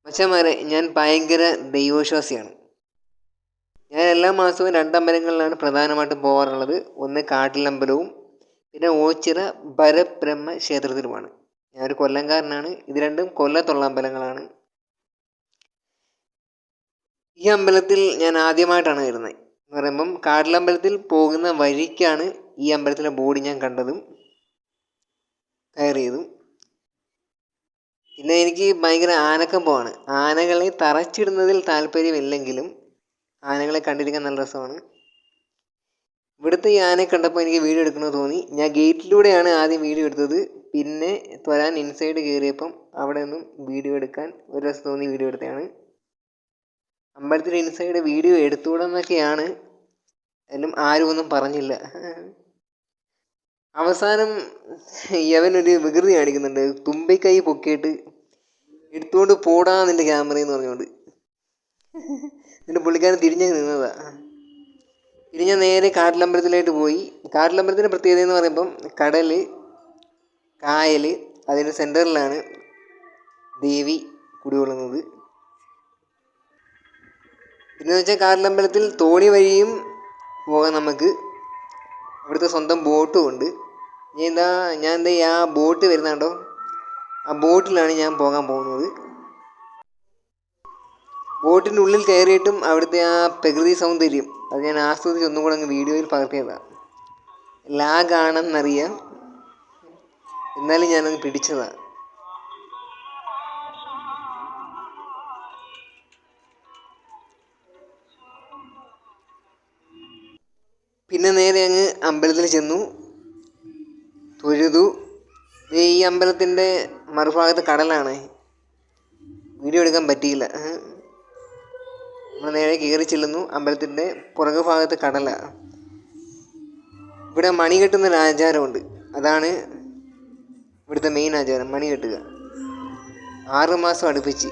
മച്ചാന്മാരെ, ഞാൻ ഭയങ്കര ദൈവവിശ്വാസിയാണ്. ഞാൻ എല്ലാ മാസവും 2 അമ്പലങ്ങളിലാണ് പ്രധാനമായിട്ടും പോകാറുള്ളത്. ഒന്ന് കാട്ടിലമ്പലവും പിന്നെ ഓച്ചിറ പരബ്രഹ്മ ക്ഷേത്രത്തിലുമാണ്. ഞാനൊരു കൊല്ലംകാരനാണ്. ഇത് രണ്ടും കൊല്ലത്തുള്ള അമ്പലങ്ങളാണ്. ഈ അമ്പലത്തിൽ ഞാൻ ആദ്യമായിട്ടാണ് വരുന്നത്. എന്ന് പറയുമ്പം കാട്ടിലമ്പലത്തിൽ പോകുന്ന വഴിക്കാണ് ഈ അമ്പലത്തിലെ ബോർഡ് ഞാൻ കണ്ടതും കയറിയതും. പിന്നെ എനിക്ക് ഭയങ്കര ആനക്കമ്പമാണ്. ആനകളെ തറച്ചിടുന്നതിൽ താല്പര്യമില്ലെങ്കിലും ആനകളെ കണ്ടിരിക്കാൻ നല്ല രസമാണ്. ഇവിടുത്തെ ഈ ആനയെ കണ്ടപ്പോൾ എനിക്ക് വീഡിയോ എടുക്കണമെന്ന് തോന്നി. ഞാൻ ഗേറ്റിലൂടെയാണ് ആദ്യം വീഡിയോ എടുത്തത്. പിന്നെ ത്വരാൻ ഇൻസൈഡ് കയറിയപ്പം അവിടെ നിന്നും വീഡിയോ എടുക്കാൻ ഒരു രസം തോന്നി വീഡിയോ എടുത്തതാണ്. അമ്പലത്തിൽ ഇൻസൈഡ് വീഡിയോ എടുത്തുകൂടെന്നൊക്കെയാണ്, എന്നും ആരും ഒന്നും പറഞ്ഞില്ല. അവസാനം യവനൊരു വികൃതി കാണിക്കുന്നുണ്ട്. തുമ്പിക്കൈ പൊക്കിയിട്ട് എടുത്തുകൊണ്ട് പോടാ നിൻ്റെ ക്യാമറയെന്ന് പറഞ്ഞുകൊണ്ട്. എന്നിട്ട് പുള്ളിക്കാരൻ തിരിഞ്ഞ് നിന്നതാ. പിന്നെ ഞാൻ നേരെ കാട്ടിലമ്പലത്തിലായിട്ട് പോയി. കാട്ടിലമ്പലത്തിൻ്റെ പ്രത്യേകത എന്ന് പറയുമ്പം കടൽ, കായൽ, അതിൻ്റെ സെൻറ്ററിലാണ് ദേവി കുടികൊള്ളുന്നത്. പിന്നെന്ന് വെച്ചാൽ കാട്ടിലമ്പലത്തിൽ തോണി വഴിയും പോകാൻ നമുക്ക്. അവിടുത്തെ സ്വന്തം ബോട്ടും ഉണ്ട്. ഞാൻ എന്താ ആ ബോട്ട് വരുന്നുണ്ടോ, ആ ബോട്ടിലാണ് ഞാൻ പോകാൻ പോകുന്നത്. ബോട്ടിൻ്റെ ഉള്ളിൽ കയറിയിട്ടും അവിടുത്തെ ആ പ്രകൃതി സൗന്ദര്യം അത് ഞാൻ ആസ്വദിച്ച് ഒന്നും കൂടെ അങ്ങ് വീഡിയോയിൽ പകർത്തിയതാണ്. ലാഗാണെന്നറിയാം, എന്നാലും ഞാനങ്ങ് പിടിച്ചതാണ്. പിന്നെ നേരെ അങ്ങ് അമ്പലത്തിൽ ചെന്നു, തൊഴുതു. ഈ അമ്പലത്തിൻ്റെ മറുഭാഗത്ത് കടലാണ്. വീഡിയോ എടുക്കാൻ പറ്റിയില്ല. നമ്മൾ നേരെ കയറി ചെല്ലുന്നു. അമ്പലത്തിൻ്റെ പുറകു ഭാഗത്ത് കടലാണ്. ഇവിടെ മണി കെട്ടുന്നൊരു ആചാരമുണ്ട്. അതാണ് ഇവിടുത്തെ മെയിൻ ആചാരം, മണി കെട്ടുക. 6 മാസം അടുപ്പിച്ച്